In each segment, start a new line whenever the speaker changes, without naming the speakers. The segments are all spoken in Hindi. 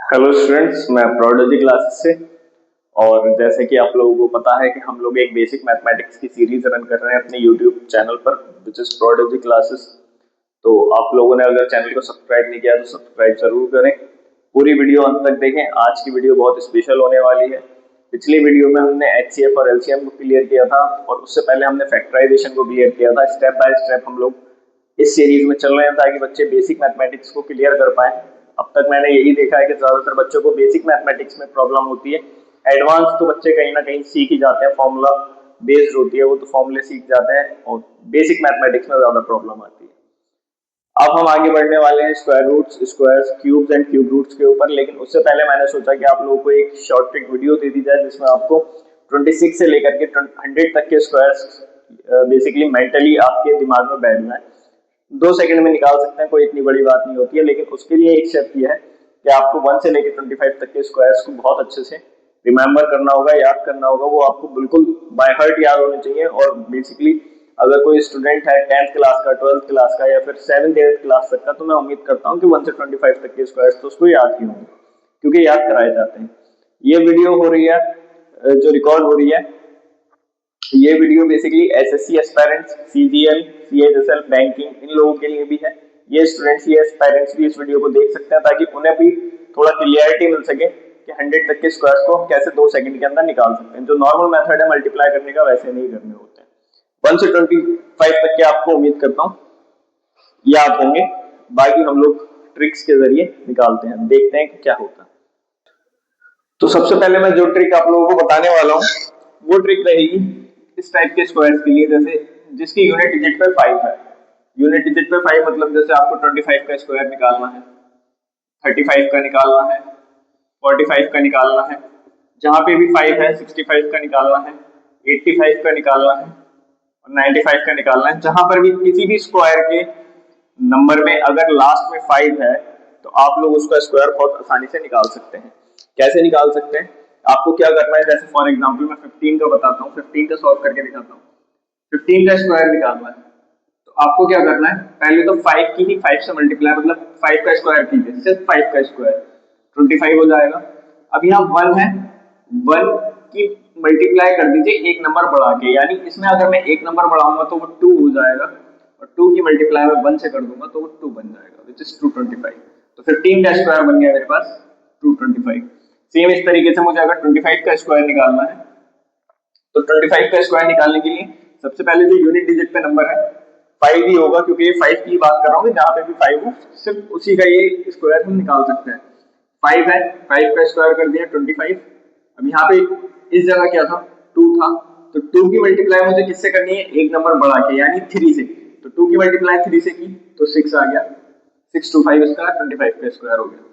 हेलो स्टूडेंट्स, मैं प्रोडोजी क्लासेस से। और जैसे कि आप लोगों को पता है कि हम लोग एक बेसिक मैथमेटिक्स की सीरीज रन कर रहे हैं अपने यूट्यूब चैनल पर, विच इज प्रोडोजी क्लासेस। तो आप लोगों ने अगर चैनल को सब्सक्राइब नहीं किया तो सब्सक्राइब जरूर करें। पूरी वीडियो अंत तक देखें। आज की वीडियो बहुत स्पेशल होने वाली है। पिछली वीडियो में हमने एचसीएफ और एलसीएम को क्लियर किया था, और उससे पहले हमने फैक्टराइजेशन को क्लियर किया था। स्टेप बाय स्टेप हम लोग इस सीरीज में चल रहे हैं ताकि बच्चे बेसिक मैथमेटिक्स को क्लियर कर पाए। अब तक मैंने यही देखा है कि ज्यादातर बच्चों को बेसिक मैथमेटिक्स में प्रॉब्लम होती है। एडवांस तो बच्चे कहीं ना कहीं सीख ही जाते हैं, फॉर्मूला बेस्ड होती है वो, तो फॉर्मूले सीख जाते हैं, और बेसिक मैथमेटिक्स में ज्यादा प्रॉब्लम आती है। अब हम आगे बढ़ने वाले हैं square roots, squares, cubes and cube roots के ऊपर। लेकिन उससे पहले मैंने सोचा कि आप लोगों को एक शॉर्ट ट्रिक वीडियो दे दी जाए जिसमें आपको 26 से लेकर के 100 तक के स्क्वायर्स बेसिकली मेंटली आपके दिमाग में बैठ जाए। 2 सेकंड में निकाल सकते हैं, कोई इतनी बड़ी बात नहीं होती है। लेकिन उसके लिए एक स्टेप ये है कि आपको 1 से लेकर 25 तक के स्क्वायर्स को बहुत अच्छे से रिमेम्बर करना होगा, याद करना होगा। वो आपको बिल्कुल बाय हार्ट याद होने चाहिए। और बेसिकली अगर कोई स्टूडेंट है 10th क्लास का, 12th क्लास का, या फिर 7th 8th क्लास तक का, तो मैं उम्मीद करता हूँ कि 1 से 25 तक के स्क्वायर्स तो उसको याद ही होंगे, क्योंकि याद कराए जाते हैं। ये वीडियो हो रही है, जो रिकॉर्ड हो रही है, ये video basically SSC aspirants, CGL, CHSL, banking, इन लोगों के लिए भी है। ये स्टूडेंट्स, ये एस्पायरेंट्स भी इस वीडियो को देख सकते हैं ताकि उन्हें भी थोड़ा क्लियरिटी मिल सके कि 100 तक के स्क्वायर्स को हम कैसे 2 सेकंड के अंदर निकाल सकते हैं। जो नॉर्मल मेथड है मल्टीप्लाई करने का, वैसे नहीं करने होते हैं। 1 से 25 तक के आपको उम्मीद करता हूँ याद होंगे। बाकी हम लोग ट्रिक्स के जरिए निकालते हैं, देखते हैं कि क्या होता है। तो सबसे पहले मैं जो ट्रिक आप लोगों को बताने वाला हूँ वो ट्रिक रहेगी इस टाइप के स्क्वायर्स के लिए, जैसे जिसकी यूनिट डिजिट पे 5 है। यूनिट डिजिट पे 5 मतलब जैसे आपको 25 का स्क्वायर निकालना है, 35 का निकालना है, 45 का निकालना है, जहां पे भी 5 है 65 का निकालना है, 85 का निकालना है, और 95 का निकालना है। जहां पर भी किसी भी स्क्वायर के नंबर में अगर लास्ट में 5 है तो आप लोग उसका स्क्वायर बहुत आसानी से निकाल सकते हैं। कैसे निकाल सकते हैं? आपको क्या करना है, जैसे फॉर एग्जांपल मैं 15 का बताता हूँ, 15 का सॉल्व करके दिखाता हूँ। 15 का स्क्वायर निकालना है तो आपको क्या करना है, पहले तो 5 की ही 5 से मल्टीप्लाई, मतलब 5 का स्क्वायर कीजिए, सिर्फ 5 का स्क्वायर 25 हो जाएगा। अब यहाँ 1 है, 1 की मल्टीप्लाई कर दीजिए एक नंबर बढ़ा के, यानी इसमें अगर मैं एक नंबर बढ़ाऊंगा तो वो 2 हो जाएगा, और 2 की मल्टीप्लाई में 1 से कर दूंगा तो वो 2 बन जाएगा, विच इज 225। तो 15 का स्क्वायर बन गया मेरे पास 225। सेम इस तरीके से मुझे अगर 25 का स्क्वायर निकालना है तो 25 का स्क्वायर निकालने के लिए सबसे पहले जो यूनिट डिजिट पे नंबर है 5 ही होगा, क्योंकि ये 5 की बात कर रहा हूँ, जहां पे भी 5 हो सिर्फ उसी का ये स्क्वायर हम निकाल सकते हैं। 5 है, 5 का स्क्वायर कर दिया 25। अब यहाँ पे इस जगह क्या था, 2 था, तो 2 की मल्टीप्लाई मुझे किससे करनी है, एक नंबर बढ़ा के, यानी 3 से। तो 2 की मल्टीप्लाई 3 से की तो 6 आ गया, 6 to 5 इसका 25 का स्क्वायर हो गया।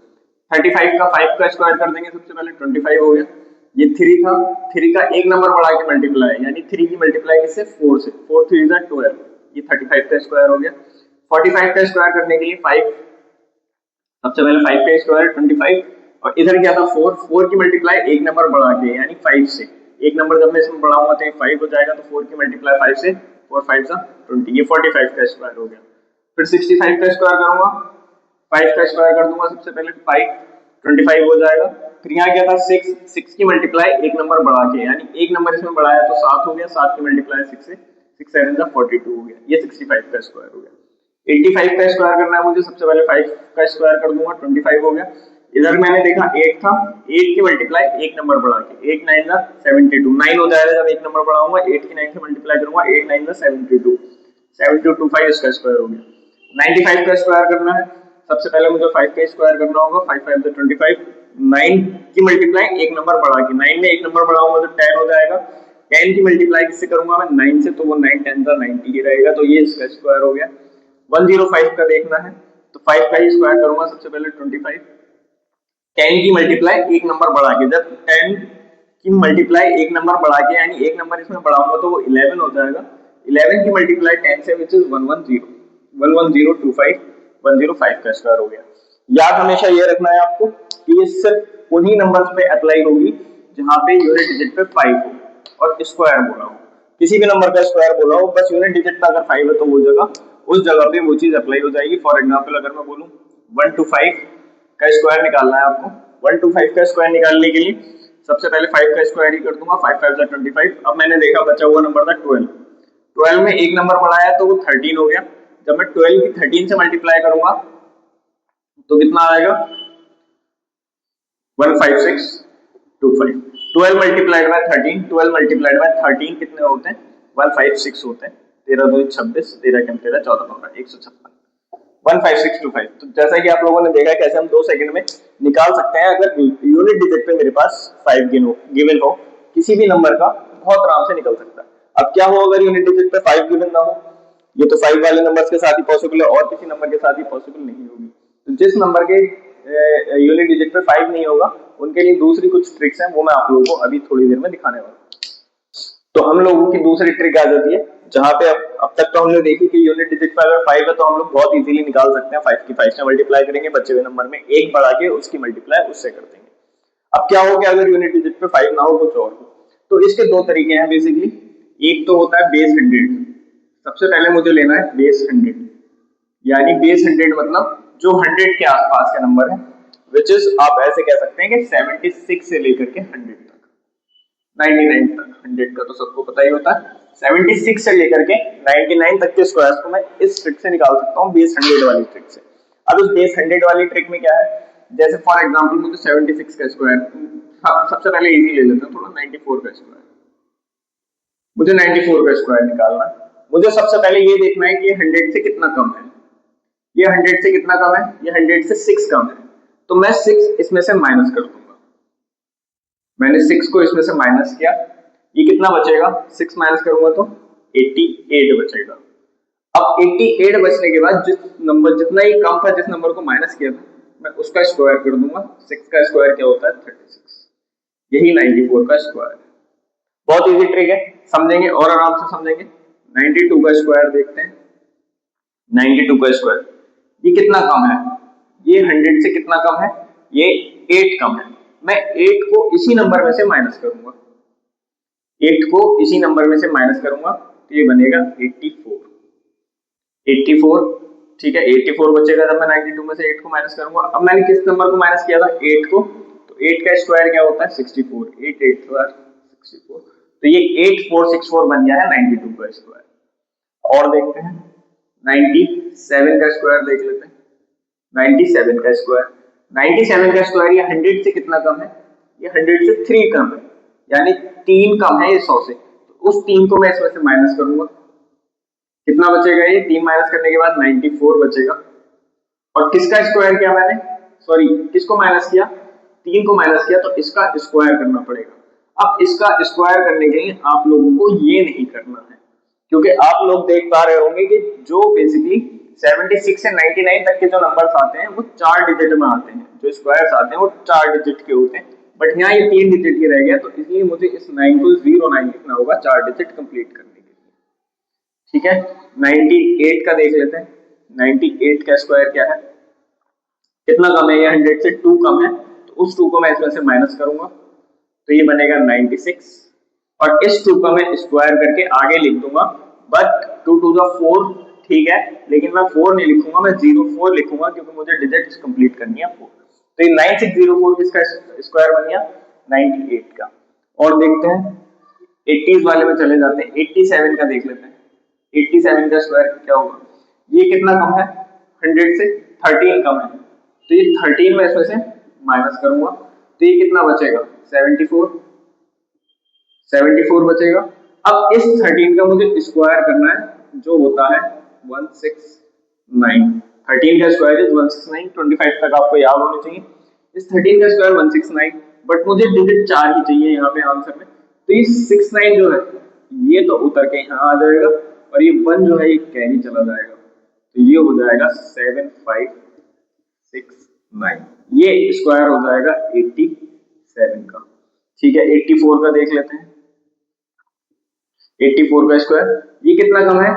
35 का 5 का स्क्वायर कर देंगे सबसे पहले, 25 हो गया। ये 3 था, 3 का एक नंबर बढ़ा के मल्टीप्लाई, यानी 3 की मल्टीप्लाई किससे, 4 से, 4 3 जा 12, ये 35 का स्क्वायर हो गया। 45 का स्क्वायर करने के लिए 5, सबसे पहले 5 का स्क्वायर 25, और इधर क्या था 4, 4 की मल्टीप्लाई एक नंबर बढ़ा के, यानी 5 से, एक नंबर जब मैं इसमें बढ़ाऊंगा तो ये 5 हो जाएगा, तो 4 की मल्टीप्लाई 5 से, 4 5 जा 20, ये 45 का स्क्वायर हो गया। फिर 65 का स्क्वायर करूंगा, 5 का स्क्वायर कर दूंगा सबसे पहले, 5 25 हो जाएगा। फिर यहाँ क्या था 6, 6 की मल्टीप्लाई एक नंबर बढ़ा के, यानी एक नंबर इसमें बढ़ाया तो 7 हो गया, 7 की मल्टीप्लाई 6 से, 6 7 जा 42 हो गया, ये 65 का स्क्वायर हो गया। 85 का स्क्वायर करना है मुझे, सबसे पहले 5 का स्क्वायर कर दूंगा, 25 हो गया। इधर मैंने देखा 8 था, 8 की मल्टीप्लाई एक नंबर बढ़ा के, 8 9 जा 72, 9 हो जाएगा जब एक नंबर बढ़ाऊंगा, 8 की 9 से मल्टीप्लाई करूंगा, 8 9 जा 72, 7225 इसका स्क्वायर हो गया। 95 का स्क्वायर करना है, सबसे पहले मुझे 5 का स्क्वायर करना होगा, 5 5 जा 25, 9 की मल्टीप्लाई एक नंबर बढ़ा के, 9 में एक नंबर बढ़ाऊंगा तो 10 हो जाएगा। 10 की मल्टीप्लाई किससे करूंगा मैं, 9 से, तो वो 9 10 जा 90 ही रहेगा, तो ये इसका स्क्वायर हो गया। 105 का देखना है तो 5 का ही स्क्वायर करूंगा सबसे पहले 25, 10 की मल्टीप्लाई एक नंबर बढ़ा के, जब 10 की मल्टीप्लाई एक नंबर बढ़ा के, यानी एक नंबर इसमें बढ़ाऊंगा तो वो 11 हो जाएगा। 11 की मल्टीप्लाई 10 से, विच इज 110, 11025, 105 का स्क्वायर हो गया। याद हमेशा ये रखना है आपको कि ये सिर्फ उन्हीं नंबर्स पे अप्लाई होगी जहां पे यूनिट डिजिट पे 5 हो और स्क्वायर बोला हो। किसी भी नंबर का स्क्वायर बोला हो, बस यूनिट डिजिट पे अगर 5 है तो वो जगह, उस जगह पे वो चीज अप्लाई हो जाएगी। फॉर एग्जांपल अगर मैं बोलूं 1 to 5 का स्क्वायर निकालना है आपको, 125 का स्क्वायर निकालने के लिए सबसे पहले 5 का स्क्वायर ही कर दूंगा, 5 5 25। अब मैंने देखा बचा हुआ नंबर था 12, 12 में एक नंबर बढ़ाया तो वो 13 हो गया। जब मैं 12 की 13 से मल्टीप्लाई करूंगा तो कितना आएगा, 15625। 12 मल्टीप्लाइड बाय 13, 12 मल्टीप्लाइड बाय 13 कितने होते हैं, 156 होते हैं। 13 2 26, 13 कम 13 14 15 156, 15625। तो जैसा कि आप लोगों ने देखा कैसे हम 2 सेकंड में निकाल सकते हैं अगर यूनिट डिजिट पे मेरे पास 5 गिवन हो, किसी भी नंबर का बहुत आराम से निकल सकता है। अब क्या हो अगर यूनिट डिजिट पे 5 गिवन ना हो, ये तो 5 वाले नंबर्स के साथ ही पॉसिबल है और किसी नंबर के साथ ही पॉसिबल नहीं होगी। तो जिस नंबर के यूनिट डिजिट पे 5 नहीं होगा उनके लिए दूसरी कुछ ट्रिक्स हैं, वो मैं आप लोगों को अभी थोड़ी देर में दिखाने वाला हूँ। तो हम लोगों की दूसरी ट्रिक आ जाती है जहां पे अब तक तो हमने देखी कि यूनिट डिजिट पे अगर 5 है तो हम लोग बहुत इजीली निकाल सकते हैं। 5 की 5 से मल्टीप्लाई करेंगे, बचे हुए नंबर में एक बढ़ा के उसकी मल्टीप्लाई उससे कर देंगे। अब क्या हो कि अगर यूनिट डिजिट पे 5 ना हो कुछ और हो, तो इसके दो तरीके हैं बेसिकली। एक तो होता है बेस 100। सबसे पहले मुझे लेना है बेस 100, यानी बेस 100 मतलब जो 100 के आसपास का नंबर है, विच इज आप ऐसे कह सकते हैं कि 76 से लेकर के 100 तक, 99 तक। 100 का तो सबको पता ही होता है, 76 से लेकर के 99 तक के स्क्वायर्स को मैं इस ट्रिक से निकाल सकता हूँ, बेस 100 वाली ट्रिक से। अब इस बेस 100 वाली ट्रिक में क्या है, जैसे फॉर एग्जांपल मुझे 76 का स्क्वायर, सबसे पहले इजी ले लेते हैं थोड़ा, 94 का स्क्वायर। मुझे 94 का स्क्वायर निकालना है। मुझे सबसे पहले ये देखना है कि 100 से कितना कम है। ये 100 से कितना कम है, ये 100 से 6 कम है, तो मैं 6 इसमें से माइनस कर दूंगा। मैंने 6 को इसमें से माइनस किया, ये कितना बचेगा, 6 माइनस करूंगा तो 88 बचेगा। अब 88 बचने के बाद जिस नंबर जितना ही कम था, जिस नंबर को माइनस किया था, मैं उसका स्क्वायर कर दूंगा। 6 का स्क्वायर क्या होता है, 36। यही 94 का स्क्वायर है। बहुत इजी ट्रिक है, समझेंगे और आराम से समझेंगे। 92 का स्क्वायर देखते हैं। 92 का स्क्वायर ये कितना कम है, ये 100 से कितना कम है, ये 8 कम है। मैं 8 को इसी नंबर में से माइनस करूंगा, 8 को इसी नंबर में से माइनस करूंगा तो ये बनेगा 84। 84 ठीक है, 84 बचेगा जब मैं 92 में से 8 को माइनस करूंगा। अब मैंने किस नंबर को माइनस किया था, 8 को, तो 8 का स्क्वायर क्या होता है, 64। 8 8 64, तो ये 8464 बन गया है 92 का स्क्वायर। और देखते हैं 97 का स्क्वायर देख लेते हैं। 97 का स्क्वायर, 97 का स्क्वायर ये 100 से कितना कम है, ये 100 से 3 कम है, यानी 3 कम है ये 100 से। तो उस 3 को मैं इसमें से माइनस करूंगा, कितना बचेगा, ये 3 माइनस करने के बाद 94 बचेगा। और किसका स्क्वायर किया मैंने, सॉरी किसको माइनस किया, 3 को माइनस किया, तो इसका स्क्वायर करना पड़ेगा। अब इसका स्क्वायर करने के लिए आप लोगों को ये नहीं करना है, क्योंकि आप लोग देख पा रहे होंगे कि जो बेसिकली 76 से 99 तक के जो नंबर्स आते हैं वो 4 डिजिट में आते हैं, जो स्क्वायर्स आते हैं वो 4 डिजिट के होते हैं, बट यहाँ ये 3 डिजिट के रह गया, तो इसलिए मुझे इस 9 को 09 लिखना होगा 4 डिजिट कंप्लीट करने के लिए। ठीक है, 98 का देख लेते हैं। 98 का स्क्वायर क्या है, कितना कम है, ये 100 से 2 कम है, तो उस 2 को मैं इसमें से माइनस करूंगा, तो ये बनेगा 96। और इस 2 का मैं स्क्वायर करके आगे लिख दूंगा, बट 2 टू द 4, ठीक है, लेकिन मैं 4 नहीं लिखूंगा, मैं 04 लिखूंगा, क्योंकि मुझे डिजिट्स कंप्लीट करनी है 4। तो ये 9604 किसका स्क्वायर बन गया, 98 का। और देखते हैं 80s वाले में चले जाते हैं, 87 का देख लेते हैं। 87 का स्क्वायर क्या होगा, ये कितना कम है, 100 से 13 कम है, तो ये 13 में इसमें से माइनस करूंगा, तो ये कितना बचेगा, 74। 74 बचेगा। अब इस 13 का मुझे स्क्वायर करना है, जो होता है 169। 13 का स्क्वायर इज 169, 25 तक आपको याद होना चाहिए। इस 13 का स्क्वायर 169, बट मुझे डिजिट 4 ही चाहिए यहाँ पे आंसर में, तो ये 69 जो है ये तो उतर के यहाँ आ जाएगा, और ये 1 जो है ये कैरी चला जाएगा, तो ये हो जाएगा 7569। ये स्क्वायर हो जाएगा 87 का। ठीक है, 84 का देख लेते हैं। 84 का स्क्वायर ये कितना कम है,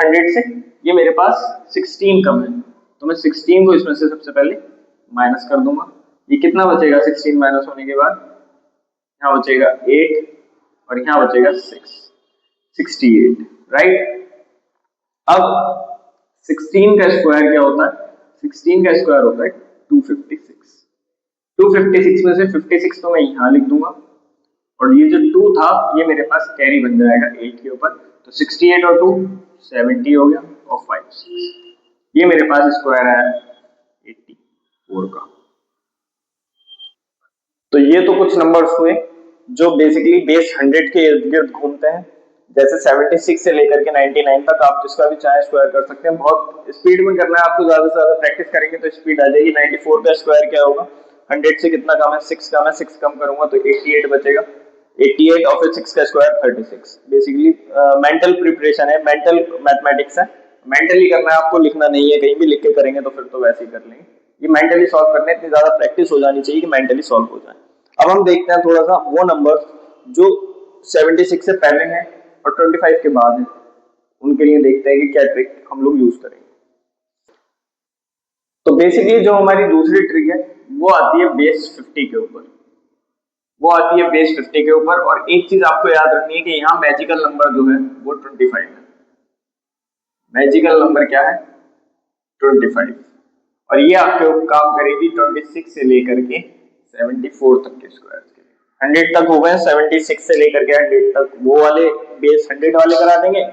100 से, ये मेरे पास 16 कम है, तो मैं 16 को इसमें से सबसे पहले माइनस कर दूंगा। ये कितना बचेगा, 16 माइनस होने के बाद यहाँ बचेगा 8 और यहाँ बचेगा 6, 68, राइट। अब 16 का स्क्वायर क्या होता है, 16 का स्क्वायर होता है 256। 256 में से 56 तो मैं यहाँ लिख दूंगा, और ये जो 2 था ये मेरे पास कैरी बन जाएगा 8 के ऊपर, तो 68 और 2 70 हो गया, और 5 6, ये मेरे पास स्क्वायर है 84 का। तो ये तो कुछ नंबर्स हुए जो बेसिकली बेस 100 के इर्द गिर्द घूमते हैं। जैसे 76 से लेकर के 99 तक आप जिसका भी चाहे स्क्वायर कर सकते हैं। बहुत स्पीड में करना है आपको, ज्यादा से ज्यादा प्रैक्टिस करेंगे तो स्पीड आ जाएगी। 94 का स्क्वायर क्या होगा, 100 से कितना कम है, 6 कम है, 6 कम करूंगा तो 88 बचेगा, 88 और फिर 6 का स्क्वायर 36। बेसिकली मेंटल प्रिपरेशन है, मेंटल मैथमेटिक्स है, मेंटली करना है आपको, लिखना नहीं है कहीं भी। लिख के करेंगे तो फिर तो वैसे ही कर लेंगे। ये मेंटली सॉल्व करने इतनी ज्यादा प्रैक्टिस हो जानी चाहिए कि मेंटली सॉल्व हो जाए। अब हम देखते हैं थोड़ा सा वो नंबर जो 76 से पहले हैं और 25 के बाद हैं, उनके लिए देखते हैं कि क्या ट्रिक हम लोग यूज करेंगे। तो बेसिकली जो हमारी दूसरी ट्रिक है वो आती है बेस 50 के ऊपर, वो आती है बेस 50 के ऊपर। और एक चीज आपको याद रखनी है कि यहाँ मैजिकल नंबर जो है वो 25 है। मैजिकल नंबर क्या है, 25। और ये आपके काम करेगी 26 से लेकर के 74 तक के स्क्वायर के लिए। 100 तक हो गए, 76 से लेकर के 100 तक वो वाले बेस 100 वाले करा देंगे।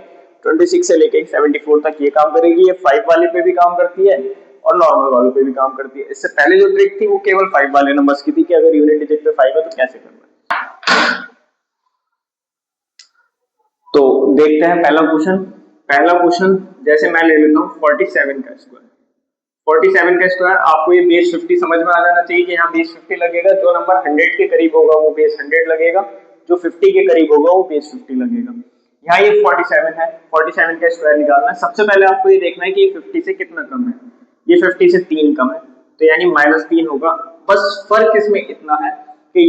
26 से लेकर 74 तक ये काम करेगी। ये 5 वाले पे भी काम करती है और नॉर्मल वालों पे भी काम करती है। इससे पहले जो ट्रिक थी वो केवल 5 वाले नंबर्स की थी कि अगर यूनिट डिजिट पे 5 है तो कैसे करना है। तो देखते हैं पहला क्वेश्चन। पहला क्वेश्चन जैसे मैं ले लेता हूँ 47 का स्क्वायर। 47 का स्क्वायर, आपको ये बेस 50 समझ में आ जाना चाहिए कि यहाँ बेस 50 लगेगा। जो नंबर 100 के करीब होगा वो बेस 100 लगेगा, जो 50 के करीब होगा वो बेस 50 लगेगा। यहाँ ये 47 है, 47 का स्क्वायर निकालना है। सबसे पहले आपको ये देखना है कि ये 50 से कितना कम है। ये 50 से 3 कम है, तो यानी -3 होगा। बस फर्क इसमें इतना है कि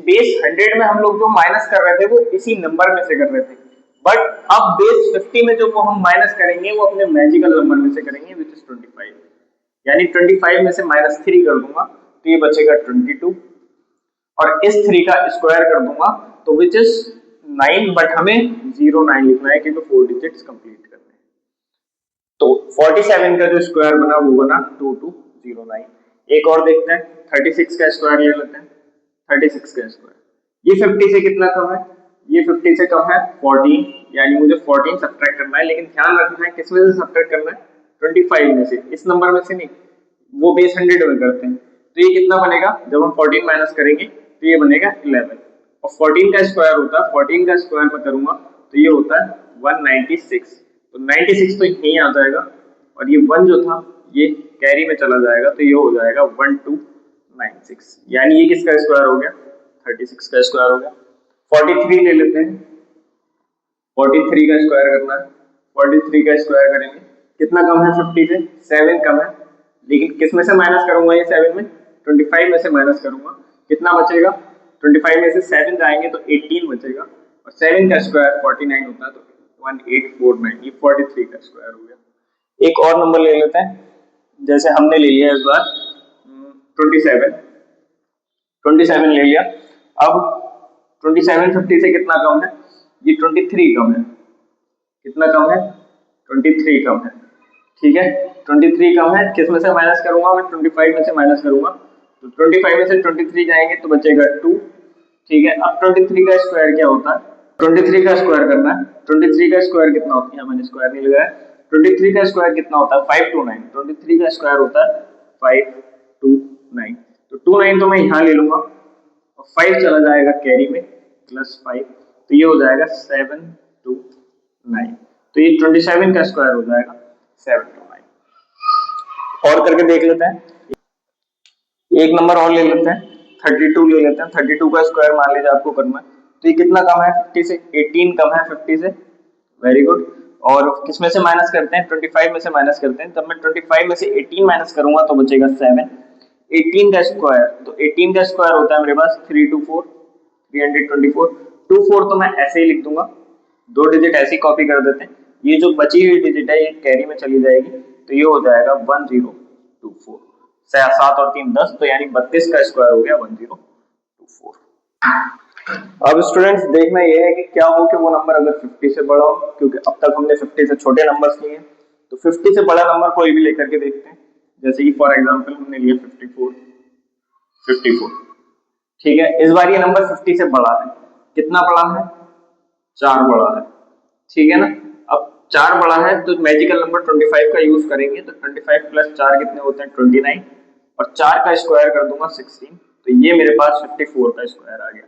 बेस 100 में हम लोग जो माइनस कर रहे थे वो इसी नंबर में से कर रहे थे, बट अब बेस 50 में जो वो हम माइनस करेंगे वो अपने मैजिकल नंबर में से करेंगे, विच इज 25। यानी 25 में से -3 कर दूंगा तो ये बचेगा 22, और इस 3 का स्क्वायर कर दूंगा तो विच इज 9, बट हमें 09 लिखना है क्योंकि 4 डिजिट्स कंप्लीट करने हैं। तो 47 का जो स्क्वायर बना वो बना 2209। एक और देखते हैं, 36 का स्क्वायर ले लेते हैं। 36 का स्क्वायर, ये 50 से कितना कम है, ये 50 से कम है 14, यानी मुझे 14 सब्ट्रैक्ट करना है। लेकिन ध्यान रखना है किस में से सब्ट्रैक्ट करना है, 25 में से, इस नंबर में से नहीं, वो बेस 100 में करते हैं। तो ये कितना बनेगा, जब हम 14 माइनस करेंगे तो ये बनेगा 11, और 14 का स्क्वायर होता है, 14 का स्क्वायर में करूंगा तो ये होता है 196। तो 96 तो यहीं आ जाएगा, और ये 1 जो था ये कैरी में चला जाएगा, तो ये हो जाएगा 1296। यानी ये किसका स्क्वायर हो गया, 36 का स्क्वायर हो गया। 43 ले लेते हैं, 43 का स्क्वायर करना है। 43 का स्क्वायर करेंगे, कितना कम है 50 से, 7 कम है। लेकिन किस में से माइनस करूंगा, ये 7 में 25 में से माइनस करूंगा, कितना बचेगा, 25 में से 7 जाएंगे तो 18 बचेगा, और 7 का स्क्वायर 49 होता है, तो 1849, ये 43 का स्क्वायर हो गया। एक और नंबर ले लेते हैं, जैसे हमने ले लिया इस बार 27, 27 ले लिया। अब 27 50 से कितना कम है, ये 23 कम है, कितना कम है, 23 कम है, ठीक है। 23 कम है, किस में से माइनस करूंगा, मैं 25 में से माइनस करूंगा, तो 25 में से 23 जाएंगे तो बचेगा 2, ठीक है। अब 23 का स्क्वायर क्या होता है, 23 का स्क्वायर करना है। 23 का स्क्वायर कितना होता है, मैंने स्क्वायर नहीं लगाया। 23 का स्क्वायर कितना होता है, 529। 23 का स्क्वायर होता है 529, तो 29 तो मैं यहाँ ले लूंगा, और 5 चला जाएगा कैरी में, +5, तो ये हो जाएगा 729। तो ये 27 का स्क्वायर हो जाएगा 729। और करके देख लेते हैं, एक नंबर और ले लेते हैं, 32 ले लेते हैं। 32 का स्क्वायर मान लीजिए आपको करना है, तो ये कितना कम है 50 से, 18 कम है 50 से, वेरी गुड। और किस में से माइनस करते हैं, 25 में से माइनस करते हैं। तब मैं 25 में से 18 माइनस करूंगा तो बचेगा 7। 18 का स्क्वायर, तो 18 का स्क्वायर होता है मेरे पास 324, 324। 24 तो मैं ऐसे ही लिख दूंगा, 2 डिजिट ऐसे ही कॉपी कर देते हैं। ये जो बची हुई डिजिट है ये कैरी में चली जाएगी, तो ये हो जाएगा 1024। 7 और 3 10, तो यानी 32 का स्क्वायर हो गया 1024। अब स्टूडेंट्स देखना ये है कि क्या हो कि वो नंबर अगर 50 से बड़ा हो, क्योंकि अब तक हमने 50 से छोटे नंबर्स लिए हैं, तो 50 से बड़ा नंबर कोई भी लेकर के देखते हैं। जैसे कि फॉर एग्जांपल हमने लिया 54, 54। ठीक है, इस बार ये नंबर 50 से बड़ा है। कितना बड़ा है? 4 बड़ा है। ठीक है ना। अब 4 बड़ा है तो मैजिकल नंबर 25 का यूज करेंगे, तो 25 प्लस 4 कितने होते हैं? 29, और 4 का स्क्वायर कर दूंगा 16, तो ये मेरे पास 54 का स्क्वायर आ गया।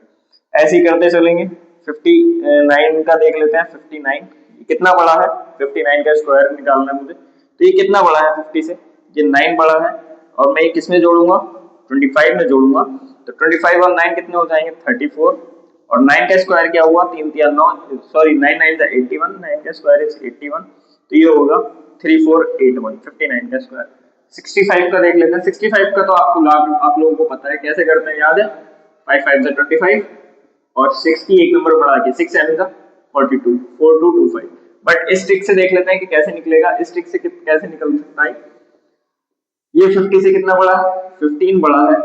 ऐसे ही करते चलेंगे। 59 का देख लेते हैं। 59 कितना बड़ा है? 59 का स्क्वायर निकालना है मुझे, तो ये कितना बड़ा है 50 से? ये 9 बड़ा है, और मैं ये किसमें जोड़ूंगा? 25 में जोड़ूंगा, तो 25 और 9 कितने हो जाएंगे? 34, और 9 का स्क्वायर क्या हुआ? 3 3 9, सॉरी 9 9 81, 9 का स्क्वायर इज 81, तो ये होगा 3481, 59 का स्क्वायर। 65 का देख लेते हैं। 65 का तो आप लोगों को पता है कैसे करते हैं, याद है? 5 5 25, और 6 की एक नंबर बढ़ा के 6 7 का 42, 4225। बट इस ट्रिक से देख लेते हैं कि कैसे निकलेगा। इस ट्रिक से कैसे निकल सकता है? ये 50 से कितना बड़ा है? 15 बड़ा है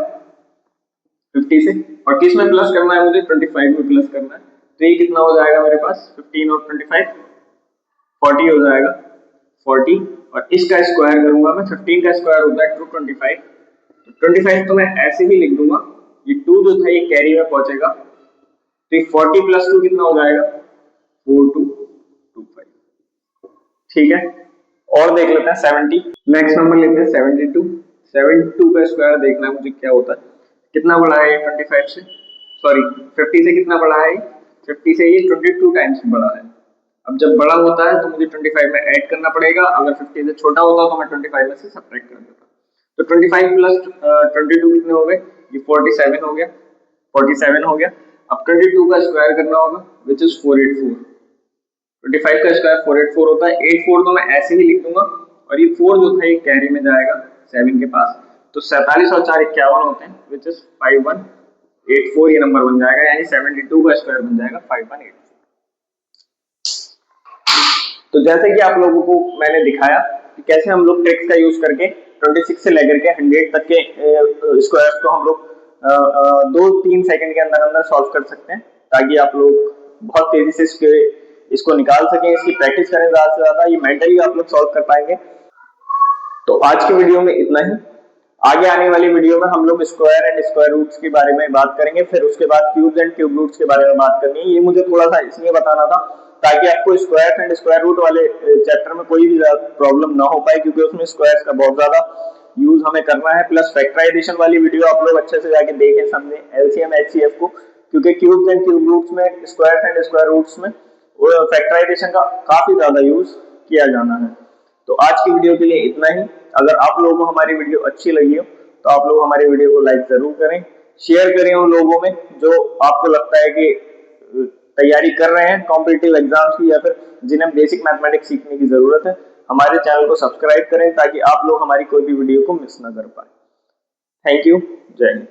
50 से, और किस में प्लस करना है मुझे? 25 में प्लस करना है, तो ये कितना हो जाएगा मेरे पास? 15 और 25 40 हो जाएगा, 40, और इसका स्क्वायर करूंगा मैं। 15 का स्क्वायर होता है 225, तो 25 तो मैं ऐसे ही लिख दूंगा, ये 2 जो था ये कैरी में पहुंचेगा, तो ये 40 प्लस 2 कितना हो जाएगा? 4225। ठीक है, और देख लेते हैं 70। नेक्स्ट नंबर लेते हैं 72। 72 का स्क्वायर देखना है मुझे क्या होता है। कितना बड़ा है ये 25 से? सॉरी 50 से कितना बड़ा है? 50 से ये 22 टाइम्स बड़ा है। अब जब बड़ा होता है तो मुझे 25 में ऐड करना पड़ेगा, अगर 50 से छोटा होता तो मैं 25 में से सब्ट्रैक्ट कर देता। तो 25 प्लस 22 कितने हो गए? ये 47 हो गया, 47 हो गया। अब 22 का स्क्वायर करना होगा, विच इज 484। 25 का स्क्वायर 484 होता है। 84 तो मैं ऐसे ही लिख दूंगा, और ये 4 जो था ये कैरी में जाएगा 7 के पास, तो 47 और 4 51 होते हैं, विच इज 5184, ये नंबर बन जाएगा, यानी 72 का स्क्वायर बन जाएगा 5184। तो जैसे कि आप लोगों को मैंने दिखाया कि कैसे हम लोग ट्रिक्स का यूज करके 26 से लेकर के 100 तक के स्क्वायर्स को हम लोग 2-3 सेकंड के अंदर अंदर सॉल्व कर सकते हैं, ताकि आप लोग बहुत तेजी से इसको निकाल सकें। इसकी प्रैक्टिस करें ज्यादा से ज्यादा, ये मेंटली आप लोग सॉल्व कर पाएंगे। तो आज की वीडियो में इतना ही। आगे आने वाली वीडियो में हम लोग स्क्वायर एंड स्क्वायर रूट्स के बारे में बात करेंगे, फिर उसके बाद क्यूब्स एंड क्यूब रूट्स के बारे में बात करनी है। ये मुझे थोड़ा सा इसलिए बताना था ताकि आपको स्क्वायर एंड स्क्वायर रूट वाले चैप्टर में कोई भी प्रॉब्लम ना हो पाए, क्योंकि उसमें स्क्वायर्स का बहुत ज्यादा यूज हमें करना है। प्लस फैक्टराइजेशन वाली वीडियो आप लोग अच्छे से जाके देखें, समझें एलसीएम एचसीएफ को, क्योंकि क्यूब्स एंड क्यूब रूट्स में, स्क्वायर्स एंड स्क्वायर रूट्स में फैक्टराइजेशन का काफी ज्यादा यूज किया जाना है। तो आज की वीडियो के लिए इतना ही। अगर आप लोगों को हमारी वीडियो अच्छी लगी हो तो आप लोग हमारी वीडियो को लाइक जरूर करें, शेयर करें उन लोगों में जो आपको लगता है कि तैयारी कर रहे हैं कॉम्पिटिटिव एग्जाम्स की, या फिर जिन्हें बेसिक मैथमेटिक्स सीखने की जरूरत है। हमारे चैनल को सब्सक्राइब करें ताकि आप लोग हमारी कोई भी वीडियो को मिस ना कर पाए। Thank you. जय हिंद।